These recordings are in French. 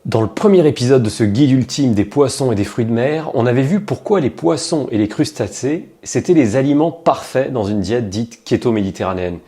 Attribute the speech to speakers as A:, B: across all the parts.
A: Dans le premier épisode de ce guide ultime des poissons et des fruits de mer, on avait vu pourquoi les poissons et les crustacés, c'était les aliments parfaits dans une diète dite keto-méditerranéenne.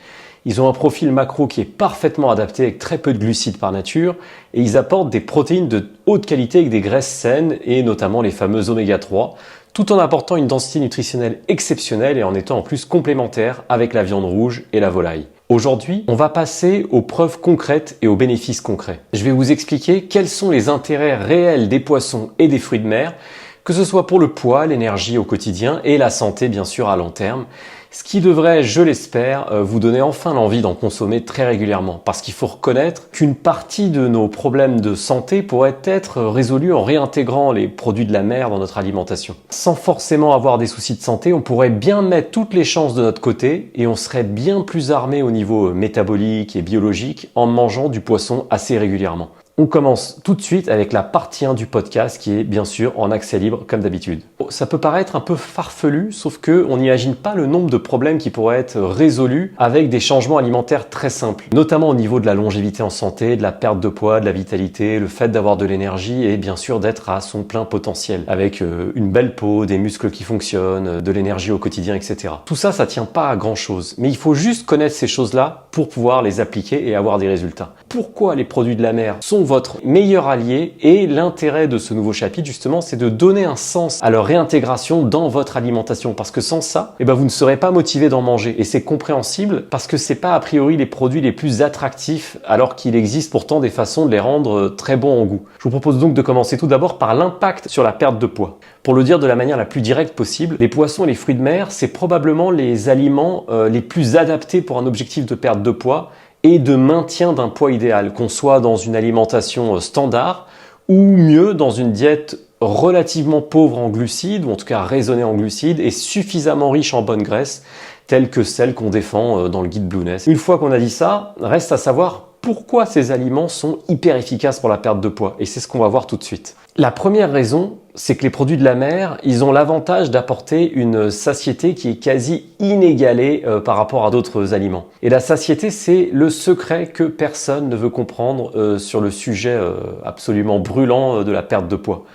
A: Ils ont un profil macro qui est parfaitement adapté avec très peu de glucides par nature et ils apportent des protéines de haute qualité avec des graisses saines et notamment les fameux oméga 3, tout en apportant une densité nutritionnelle exceptionnelle et en étant en plus complémentaire avec la viande rouge et la volaille. Aujourd'hui, on va passer aux preuves concrètes et aux bénéfices concrets. Je vais vous expliquer quels sont les intérêts réels des poissons et des fruits de mer, que ce soit pour le poids, l'énergie au quotidien et la santé bien sûr à long terme, ce qui devrait, je l'espère, vous donner enfin l'envie d'en consommer très régulièrement. Parce qu'il faut reconnaître qu'une partie de nos problèmes de santé pourrait être résolue en réintégrant les produits de la mer dans notre alimentation. Sans forcément avoir des soucis de santé, on pourrait bien mettre toutes les chances de notre côté et on serait bien plus armé au niveau métabolique et biologique en mangeant du poisson assez régulièrement. On commence tout de suite avec la partie 1 du podcast qui est bien sûr en accès libre comme d'habitude. Ça peut paraître un peu farfelu, sauf que on n'imagine pas le nombre de problèmes qui pourraient être résolus avec des changements alimentaires très simples, notamment au niveau de la longévité en santé, de la perte de poids, de la vitalité, le fait d'avoir de l'énergie et bien sûr d'être à son plein potentiel, avec une belle peau, des muscles qui fonctionnent, de l'énergie au quotidien, etc. Tout ça, ça tient pas à grand chose, mais il faut juste connaître ces choses-là pour pouvoir les appliquer et avoir des résultats. Pourquoi les produits de la mer sont votre meilleur allié et l'intérêt de ce nouveau chapitre justement c'est de donner un sens à leur réintégration dans votre alimentation parce que sans ça vous ne serez pas motivé d'en manger et c'est compréhensible parce que c'est pas a priori les produits les plus attractifs alors qu'il existe pourtant des façons de les rendre très bons en goût. Je vous propose donc de commencer tout d'abord par l'impact sur la perte de poids. Pour le dire de la manière la plus directe possible, les poissons et les fruits de mer c'est probablement les aliments les plus adaptés pour un objectif de perte de poids et de maintien d'un poids idéal, qu'on soit dans une alimentation standard ou mieux dans une diète relativement pauvre en glucides, ou en tout cas raisonnée en glucides et suffisamment riche en bonnes graisses, telles que celles qu'on défend dans le guide Blueness. Une fois qu'on a dit ça, reste à savoir pourquoi ces aliments sont hyper efficaces pour la perte de poids et c'est ce qu'on va voir tout de suite. La première raison, c'est que les produits de la mer, ils ont l'avantage d'apporter une satiété qui est quasi inégalée par rapport à d'autres aliments. Et la satiété, c'est le secret que personne ne veut comprendre sur le sujet absolument brûlant de la perte de poids.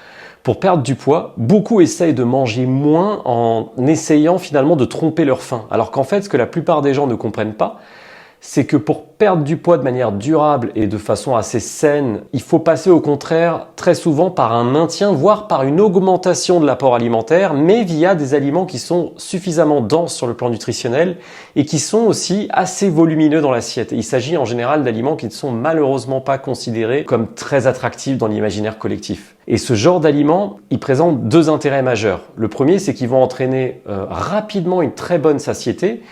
A: Pour perdre du poids, beaucoup essayent de manger moins en essayant finalement de tromper leur faim. Alors qu'en fait, ce que la plupart des gens ne comprennent pas, c'est que pour perdre du poids de manière durable et de façon assez saine, il faut passer au contraire très souvent par un maintien, voire par une augmentation de l'apport alimentaire, mais via des aliments qui sont suffisamment denses sur le plan nutritionnel et qui sont aussi assez volumineux dans l'assiette. Il s'agit en général d'aliments qui ne sont malheureusement pas considérés comme très attractifs dans l'imaginaire collectif. Et ce genre d'aliments, il présente deux intérêts majeurs. Le premier, c'est qu'ils vont entraîner rapidement une très bonne satiété.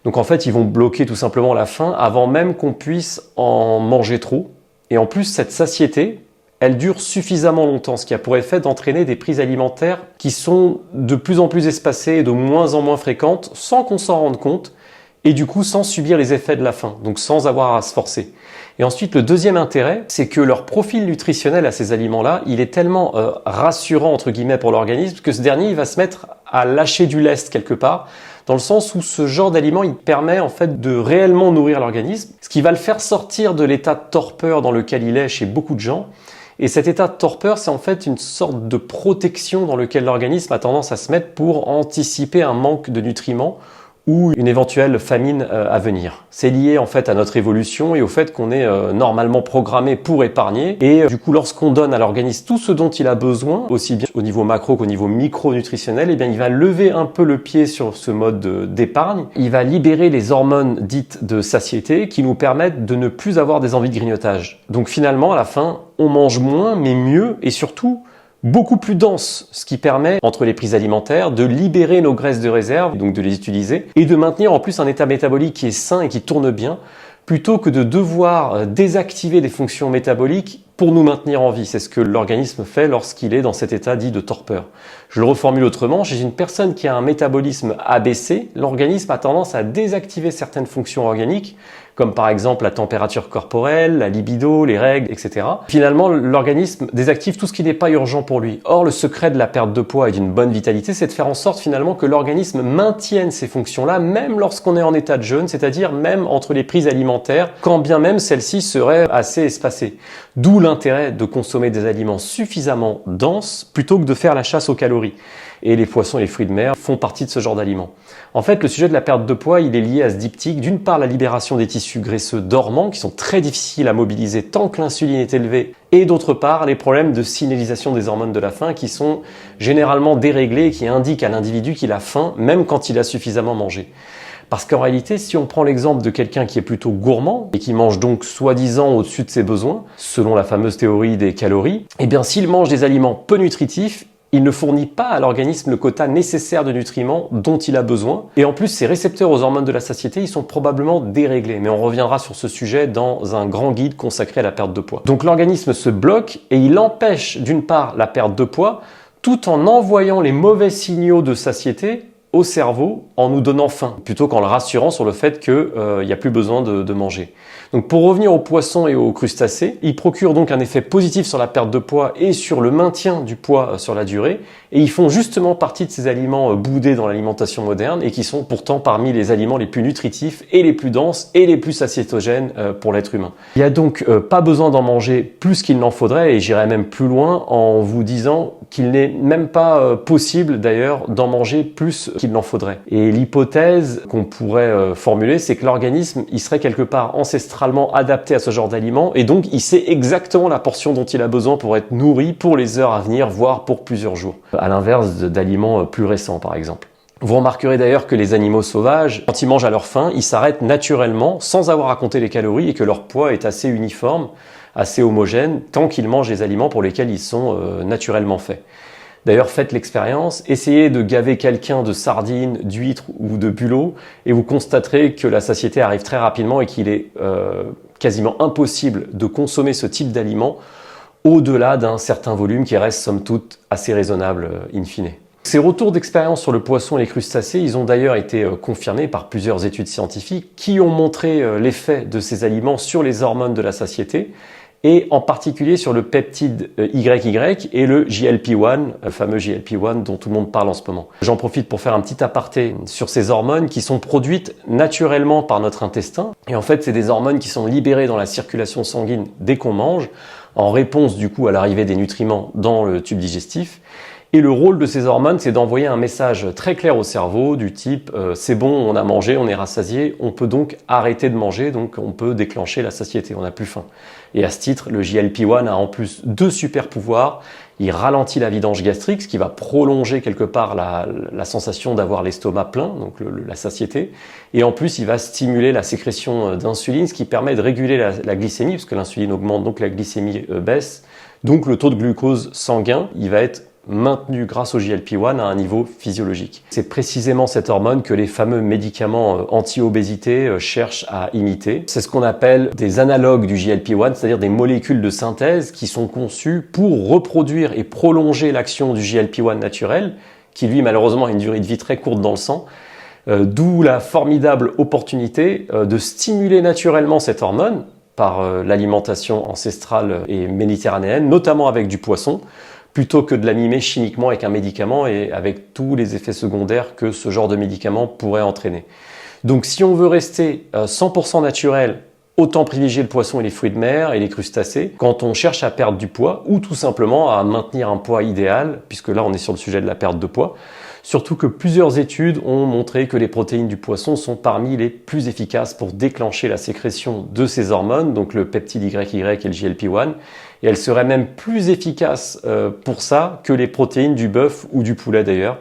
A: Donc en fait, ils vont bloquer tout simplement la faim avant même qu'on puisse en manger trop. Et en plus, cette satiété, elle dure suffisamment longtemps, ce qui a pour effet d'entraîner des prises alimentaires qui sont de plus en plus espacées et de moins en moins fréquentes, sans qu'on s'en rende compte, et du coup sans subir les effets de la faim, donc sans avoir à se forcer. Et ensuite, le deuxième intérêt, c'est que leur profil nutritionnel à ces aliments-là, il est tellement rassurant entre guillemets pour l'organisme que ce dernier il va se mettre à lâcher du lest quelque part, dans le sens où ce genre d'aliment, il permet en fait de réellement nourrir l'organisme, ce qui va le faire sortir de l'état de torpeur dans lequel il est chez beaucoup de gens. Et cet état de torpeur, c'est en fait une sorte de protection dans lequel l'organisme a tendance à se mettre pour anticiper un manque de nutriments ou une éventuelle famine à venir. C'est lié en fait à notre évolution et au fait qu'on est normalement programmé pour épargner et du coup lorsqu'on donne à l'organisme tout ce dont il a besoin, aussi bien au niveau macro qu'au niveau micronutritionnel, il va lever un peu le pied sur ce mode d'épargne, il va libérer les hormones dites de satiété qui nous permettent de ne plus avoir des envies de grignotage. Donc finalement à la fin, on mange moins mais mieux et surtout beaucoup plus dense, ce qui permet, entre les prises alimentaires, de libérer nos graisses de réserve, donc de les utiliser, et de maintenir en plus un état métabolique qui est sain et qui tourne bien, plutôt que de devoir désactiver des fonctions métaboliques pour nous maintenir en vie. C'est ce que l'organisme fait lorsqu'il est dans cet état dit de torpeur. Je le reformule autrement, chez une personne qui a un métabolisme abaissé, l'organisme a tendance à désactiver certaines fonctions organiques comme par exemple la température corporelle, la libido, les règles, etc. Finalement, l'organisme désactive tout ce qui n'est pas urgent pour lui. Or, le secret de la perte de poids et d'une bonne vitalité, c'est de faire en sorte finalement que l'organisme maintienne ces fonctions-là, même lorsqu'on est en état de jeûne, c'est-à-dire même entre les prises alimentaires, quand bien même celles-ci seraient assez espacées. D'où l'intérêt de consommer des aliments suffisamment denses plutôt que de faire la chasse aux calories. Et les poissons et les fruits de mer font partie de ce genre d'aliments. En fait, le sujet de la perte de poids, il est lié à ce diptyque. D'une part, la libération des tissus graisseux dormants, qui sont très difficiles à mobiliser tant que l'insuline est élevée, et d'autre part, les problèmes de signalisation des hormones de la faim, qui sont généralement déréglés et qui indiquent à l'individu qu'il a faim, même quand il a suffisamment mangé. Parce qu'en réalité, si on prend l'exemple de quelqu'un qui est plutôt gourmand et qui mange donc soi-disant au-dessus de ses besoins, selon la fameuse théorie des calories, eh bien s'il mange des aliments peu nutritifs, il ne fournit pas à l'organisme le quota nécessaire de nutriments dont il a besoin. Et en plus, ses récepteurs aux hormones de la satiété, ils sont probablement déréglés. Mais on reviendra sur ce sujet dans un grand guide consacré à la perte de poids. Donc l'organisme se bloque et il empêche d'une part la perte de poids tout en envoyant les mauvais signaux de satiété au cerveau en nous donnant faim, plutôt qu'en le rassurant sur le fait qu'il n'y a plus besoin de manger. Donc pour revenir aux poissons et aux crustacés, ils procurent donc un effet positif sur la perte de poids et sur le maintien du poids sur la durée, et ils font justement partie de ces aliments boudés dans l'alimentation moderne et qui sont pourtant parmi les aliments les plus nutritifs et les plus denses et les plus satiétogènes pour l'être humain. Il n'y a donc pas besoin d'en manger plus qu'il n'en faudrait, et j'irai même plus loin en vous disant qu'il n'est même pas possible d'ailleurs d'en manger plus qu'il n'en faudrait. Et l'hypothèse qu'on pourrait formuler, c'est que l'organisme, il serait quelque part ancestralement adapté à ce genre d'aliments, et donc il sait exactement la portion dont il a besoin pour être nourri pour les heures à venir, voire pour plusieurs jours. À l'inverse d'aliments plus récents par exemple. Vous remarquerez d'ailleurs que les animaux sauvages, quand ils mangent à leur faim, ils s'arrêtent naturellement sans avoir à compter les calories et que leur poids est assez uniforme, assez homogène, tant qu'ils mangent les aliments pour lesquels ils sont naturellement faits. D'ailleurs, faites l'expérience, essayez de gaver quelqu'un de sardines, d'huîtres ou de bulots et vous constaterez que la satiété arrive très rapidement et qu'il est quasiment impossible de consommer ce type d'aliments au-delà d'un certain volume qui reste somme toute assez raisonnable in fine. Ces retours d'expérience sur le poisson et les crustacés, ils ont d'ailleurs été confirmés par plusieurs études scientifiques qui ont montré l'effet de ces aliments sur les hormones de la satiété, et en particulier sur le peptide YY et le GLP-1, le fameux GLP-1 dont tout le monde parle en ce moment. J'en profite pour faire un petit aparté sur ces hormones qui sont produites naturellement par notre intestin. Et en fait, c'est des hormones qui sont libérées dans la circulation sanguine dès qu'on mange, en réponse du coup à l'arrivée des nutriments dans le tube digestif. Et le rôle de ces hormones, c'est d'envoyer un message très clair au cerveau du type c'est bon, on a mangé, on est rassasié, on peut donc arrêter de manger, donc on peut déclencher la satiété, on n'a plus faim. Et à ce titre, le GLP-1 a en plus deux super pouvoirs. Il ralentit la vidange gastrique, ce qui va prolonger quelque part la sensation d'avoir l'estomac plein, donc la satiété. Et en plus, il va stimuler la sécrétion d'insuline, ce qui permet de réguler la glycémie, parce que l'insuline augmente, donc la glycémie baisse. Donc le taux de glucose sanguin, il va être maintenu grâce au GLP-1 à un niveau physiologique. C'est précisément cette hormone que les fameux médicaments anti-obésité cherchent à imiter. C'est ce qu'on appelle des analogues du GLP-1, c'est-à-dire des molécules de synthèse qui sont conçues pour reproduire et prolonger l'action du GLP-1 naturel, qui lui malheureusement a une durée de vie très courte dans le sang. D'où la formidable opportunité de stimuler naturellement cette hormone par l'alimentation ancestrale et méditerranéenne, notamment avec du poisson, plutôt que de la mimer chimiquement avec un médicament et avec tous les effets secondaires que ce genre de médicament pourrait entraîner. Donc si on veut rester 100% naturel, autant privilégier le poisson et les fruits de mer et les crustacés quand on cherche à perdre du poids ou tout simplement à maintenir un poids idéal, puisque là on est sur le sujet de la perte de poids. Surtout que plusieurs études ont montré que les protéines du poisson sont parmi les plus efficaces pour déclencher la sécrétion de ces hormones, donc le peptide YY et le GLP-1, et elles seraient même plus efficaces pour ça que les protéines du bœuf ou du poulet d'ailleurs,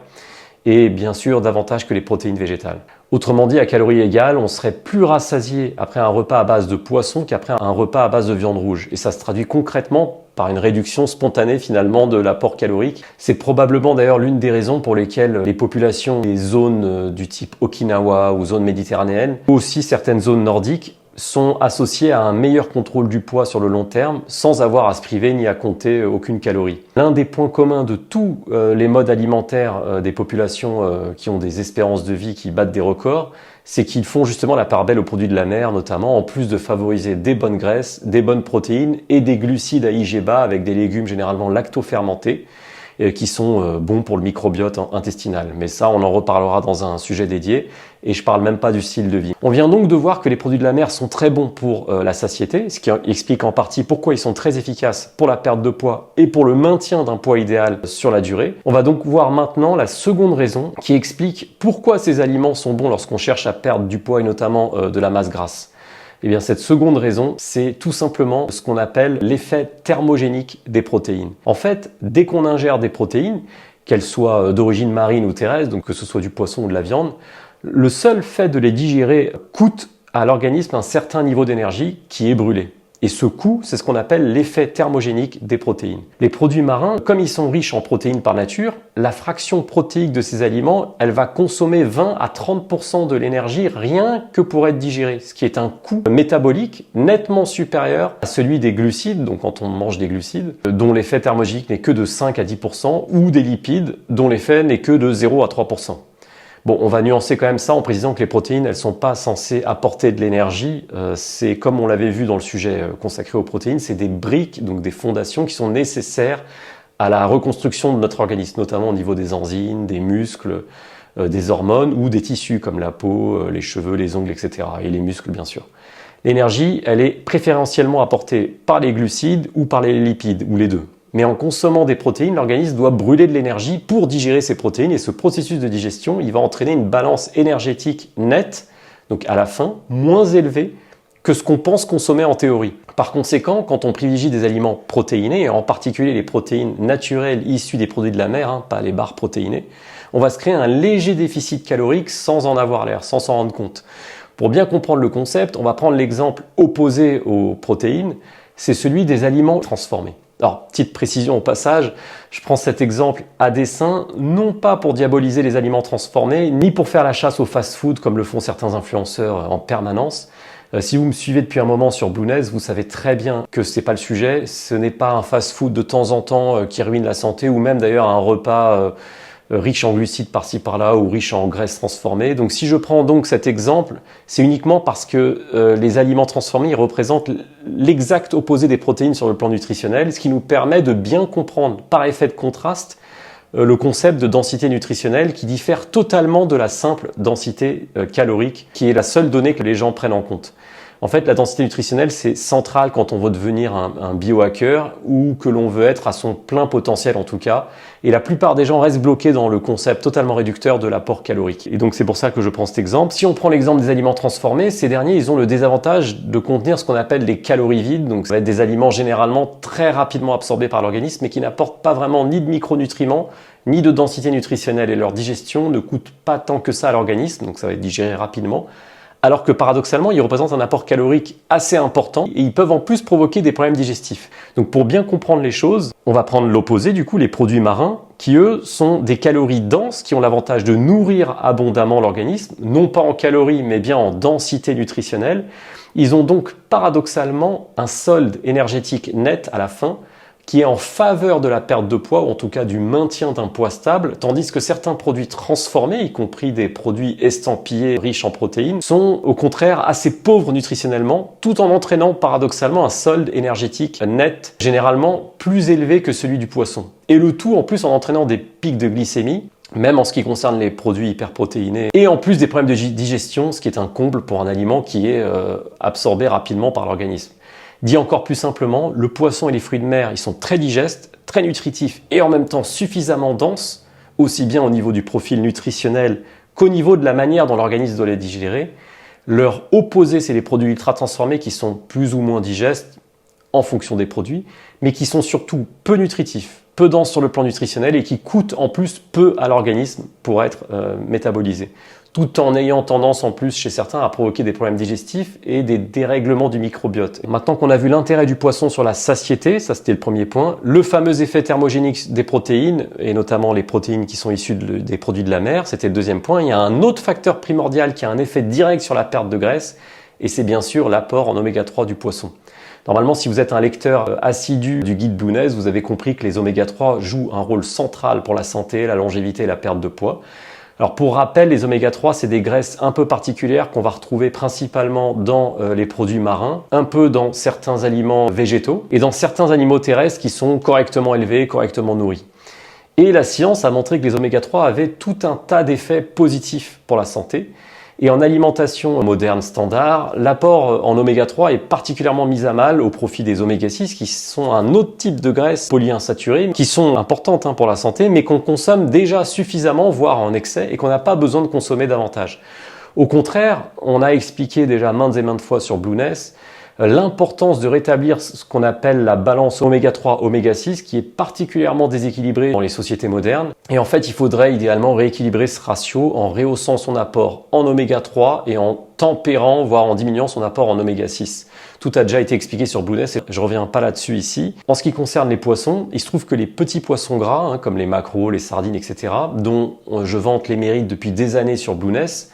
A: et bien sûr davantage que les protéines végétales. Autrement dit, à calories égales, on serait plus rassasié après un repas à base de poisson qu'après un repas à base de viande rouge. Et ça se traduit concrètement par une réduction spontanée finalement de l'apport calorique. C'est probablement d'ailleurs l'une des raisons pour lesquelles les populations des zones du type Okinawa ou zones méditerranéennes, ou aussi certaines zones nordiques, sont associés à un meilleur contrôle du poids sur le long terme sans avoir à se priver ni à compter aucune calorie. L'un des points communs de tous les modes alimentaires des populations qui ont des espérances de vie qui battent des records, c'est qu'ils font justement la part belle aux produits de la mer notamment, en plus de favoriser des bonnes graisses, des bonnes protéines et des glucides à IG bas avec des légumes généralement lacto-fermentés qui sont bons pour le microbiote intestinal. Mais ça, on en reparlera dans un sujet dédié, et je parle même pas du style de vie. On vient donc de voir que les produits de la mer sont très bons pour la satiété, ce qui explique en partie pourquoi ils sont très efficaces pour la perte de poids et pour le maintien d'un poids idéal sur la durée. On va donc voir maintenant la seconde raison qui explique pourquoi ces aliments sont bons lorsqu'on cherche à perdre du poids et notamment de la masse grasse. Eh bien, cette seconde raison, c'est tout simplement ce qu'on appelle l'effet thermogénique des protéines. En fait, dès qu'on ingère des protéines, qu'elles soient d'origine marine ou terrestre, donc que ce soit du poisson ou de la viande, le seul fait de les digérer coûte à l'organisme un certain niveau d'énergie qui est brûlé. Et ce coût, c'est ce qu'on appelle l'effet thermogénique des protéines. Les produits marins, comme ils sont riches en protéines par nature, la fraction protéique de ces aliments, elle va consommer 20 à 30% de l'énergie rien que pour être digérée, ce qui est un coût métabolique nettement supérieur à celui des glucides, donc quand on mange des glucides, dont l'effet thermogénique n'est que de 5 à 10%, ou des lipides, dont l'effet n'est que de 0 à 3%. Bon, on va nuancer quand même ça en précisant que les protéines, elles sont pas censées apporter de l'énergie. C'est comme on l'avait vu dans le sujet consacré aux protéines, c'est des briques, donc des fondations qui sont nécessaires à la reconstruction de notre organisme, notamment au niveau des enzymes, des muscles, des hormones ou des tissus comme la peau, les cheveux, les ongles, etc. Et les muscles, bien sûr. L'énergie, elle est préférentiellement apportée par les glucides ou par les lipides, ou les deux. Mais en consommant des protéines, l'organisme doit brûler de l'énergie pour digérer ces protéines et ce processus de digestion, il va entraîner une balance énergétique nette, donc à la fin, moins élevée que ce qu'on pense consommer en théorie. Par conséquent, quand on privilégie des aliments protéinés, et en particulier les protéines naturelles issues des produits de la mer, pas les barres protéinées, on va se créer un léger déficit calorique sans en avoir l'air, sans s'en rendre compte. Pour bien comprendre le concept, on va prendre l'exemple opposé aux protéines, c'est celui des aliments transformés. Alors, petite précision au passage, je prends cet exemple à dessein, non pas pour diaboliser les aliments transformés, ni pour faire la chasse au fast-food comme le font certains influenceurs en permanence. Si vous me suivez depuis un moment sur Blueness, vous savez très bien que c'est pas le sujet. Ce n'est pas un fast-food de temps en temps qui ruine la santé, ou même d'ailleurs un repas riche en glucides par-ci par-là ou riche en graisses transformées. Donc si je prends donc cet exemple, c'est uniquement parce que les aliments transformés ils représentent l'exact opposé des protéines sur le plan nutritionnel, ce qui nous permet de bien comprendre par effet de contraste le concept de densité nutritionnelle qui diffère totalement de la simple densité calorique, qui est la seule donnée que les gens prennent en compte. En fait, la densité nutritionnelle, c'est central quand on veut devenir un biohacker ou que l'on veut être à son plein potentiel en tout cas. Et la plupart des gens restent bloqués dans le concept totalement réducteur de l'apport calorique. Et donc c'est pour ça que je prends cet exemple. Si on prend l'exemple des aliments transformés, ces derniers, ils ont le désavantage de contenir ce qu'on appelle des calories vides. Donc ça va être des aliments généralement très rapidement absorbés par l'organisme mais qui n'apportent pas vraiment ni de micronutriments ni de densité nutritionnelle. Et leur digestion ne coûte pas tant que ça à l'organisme, donc ça va être digéré rapidement. Alors que paradoxalement, ils représentent un apport calorique assez important et ils peuvent en plus provoquer des problèmes digestifs. Donc pour bien comprendre les choses, on va prendre l'opposé du coup, les produits marins, qui eux sont des calories denses qui ont l'avantage de nourrir abondamment l'organisme, non pas en calories mais bien en densité nutritionnelle. Ils ont donc paradoxalement un solde énergétique net à la fin qui est en faveur de la perte de poids, ou en tout cas du maintien d'un poids stable, tandis que certains produits transformés, y compris des produits estampillés riches en protéines, sont au contraire assez pauvres nutritionnellement, tout en entraînant paradoxalement un solde énergétique net, généralement plus élevé que celui du poisson. Et le tout en plus en entraînant des pics de glycémie, même en ce qui concerne les produits hyperprotéinés, et en plus des problèmes de digestion, ce qui est un comble pour un aliment qui est absorbé rapidement par l'organisme. Dit encore plus simplement, le poisson et les fruits de mer, ils sont très digestes, très nutritifs et en même temps suffisamment denses, aussi bien au niveau du profil nutritionnel qu'au niveau de la manière dont l'organisme doit les digérer. Leur opposé, c'est les produits ultra transformés qui sont plus ou moins digestes en fonction des produits, mais qui sont surtout peu nutritifs, peu denses sur le plan nutritionnel et qui coûtent en plus peu à l'organisme pour être métabolisés, tout en ayant tendance en plus chez certains à provoquer des problèmes digestifs et des dérèglements du microbiote. Maintenant qu'on a vu l'intérêt du poisson sur la satiété, ça c'était le premier point, le fameux effet thermogénique des protéines, et notamment les protéines qui sont issues des produits de la mer, c'était le deuxième point. Il y a un autre facteur primordial qui a un effet direct sur la perte de graisse, et c'est bien sûr l'apport en oméga 3 du poisson. Normalement, si vous êtes un lecteur assidu du guide Blueness, vous avez compris que les oméga 3 jouent un rôle central pour la santé, la longévité et la perte de poids. Alors pour rappel, les oméga 3, c'est des graisses un peu particulières qu'on va retrouver principalement dans les produits marins, un peu dans certains aliments végétaux et dans certains animaux terrestres qui sont correctement élevés, correctement nourris. Et la science a montré que les oméga 3 avaient tout un tas d'effets positifs pour la santé. Et en alimentation moderne standard, l'apport en oméga 3 est particulièrement mis à mal au profit des oméga 6 qui sont un autre type de graisses polyinsaturées qui sont importantes pour la santé mais qu'on consomme déjà suffisamment, voire en excès, et qu'on n'a pas besoin de consommer davantage. Au contraire, on a expliqué déjà maintes et maintes fois sur Blueness l'importance de rétablir ce qu'on appelle la balance oméga 3 oméga 6 qui est particulièrement déséquilibrée dans les sociétés modernes. Et en fait, il faudrait idéalement rééquilibrer ce ratio en rehaussant son apport en oméga 3 et en tempérant, voire en diminuant son apport en oméga 6. Tout a déjà été expliqué sur Blueness et je ne reviens pas là-dessus ici. En ce qui concerne les poissons, il se trouve que les petits poissons gras, comme les maquereaux, les sardines, etc., dont je vante les mérites depuis des années sur Blueness,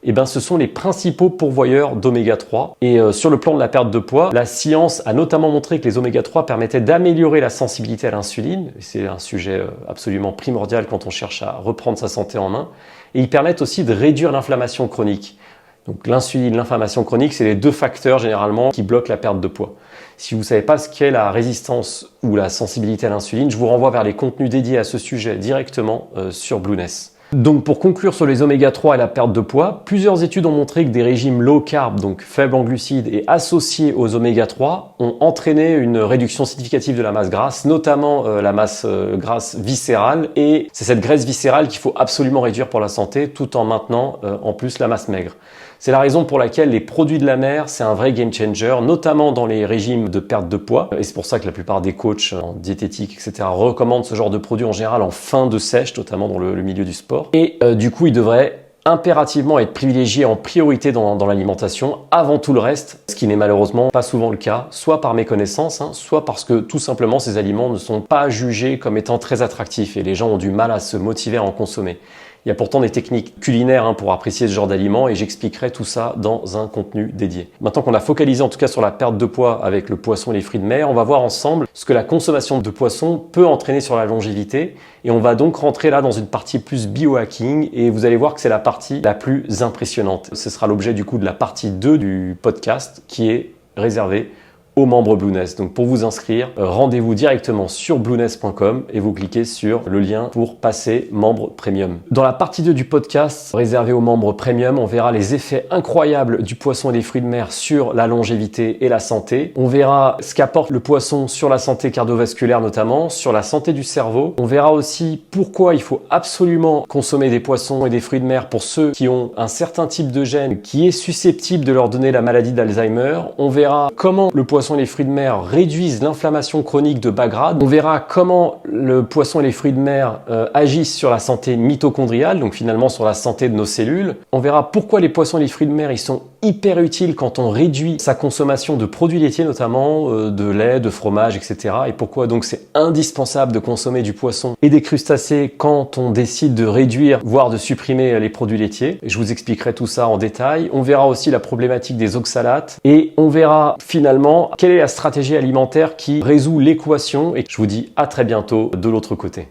A: eh ben, ce sont les principaux pourvoyeurs d'oméga 3. Et sur le plan de la perte de poids, la science a notamment montré que les oméga 3 permettaient d'améliorer la sensibilité à l'insuline. C'est un sujet absolument primordial quand on cherche à reprendre sa santé en main. Et ils permettent aussi de réduire l'inflammation chronique. Donc l'insuline, l'inflammation chronique, c'est les deux facteurs généralement qui bloquent la perte de poids. Si vous ne savez pas ce qu'est la résistance ou la sensibilité à l'insuline, je vous renvoie vers les contenus dédiés à ce sujet directement sur Blueness. Donc pour conclure sur les oméga 3 et la perte de poids, plusieurs études ont montré que des régimes low carb, donc faibles en glucides et associés aux oméga 3, ont entraîné une réduction significative de la masse grasse, notamment la masse grasse viscérale, et c'est cette graisse viscérale qu'il faut absolument réduire pour la santé tout en maintenant en plus la masse maigre. C'est la raison pour laquelle les produits de la mer, c'est un vrai game changer, notamment dans les régimes de perte de poids. Et c'est pour ça que la plupart des coachs en diététique, etc., recommandent ce genre de produits en général en fin de sèche, notamment dans le milieu du sport. Et du coup, ils devraient impérativement être privilégiés en priorité dans l'alimentation avant tout le reste, ce qui n'est malheureusement pas souvent le cas, soit par méconnaissance, soit parce que tout simplement ces aliments ne sont pas jugés comme étant très attractifs et les gens ont du mal à se motiver à en consommer. Il y a pourtant des techniques culinaires pour apprécier ce genre d'aliments et j'expliquerai tout ça dans un contenu dédié. Maintenant qu'on a focalisé en tout cas sur la perte de poids avec le poisson et les fruits de mer, on va voir ensemble ce que la consommation de poisson peut entraîner sur la longévité et on va donc rentrer là dans une partie plus biohacking et vous allez voir que c'est la partie la plus impressionnante. Ce sera l'objet du coup de la partie 2 du podcast qui est réservée aux membres Blueness. Donc pour vous inscrire, rendez-vous directement sur blueness.com et vous cliquez sur le lien pour passer membre premium. Dans la partie 2 du podcast réservée aux membres premium, on verra les effets incroyables du poisson et des fruits de mer sur la longévité et la santé. On verra ce qu'apporte le poisson sur la santé cardiovasculaire notamment, sur la santé du cerveau. On verra aussi pourquoi il faut absolument consommer des poissons et des fruits de mer pour ceux qui ont un certain type de gène qui est susceptible de leur donner la maladie d'Alzheimer. On verra comment le poisson et les fruits de mer réduisent l'inflammation chronique de bas grade. On verra comment le poisson et les fruits de mer agissent sur la santé mitochondriale, donc finalement sur la santé de nos cellules. On verra pourquoi les poissons et les fruits de mer ils sont hyper utiles quand on réduit sa consommation de produits laitiers, notamment de lait, de fromage, etc. Et pourquoi donc c'est indispensable de consommer du poisson et des crustacés quand on décide de réduire, voire de supprimer les produits laitiers. Et je vous expliquerai tout ça en détail. On verra aussi la problématique des oxalates et on verra finalement quelle est la stratégie alimentaire qui résout l'équation. Et je vous dis à très bientôt de l'autre côté.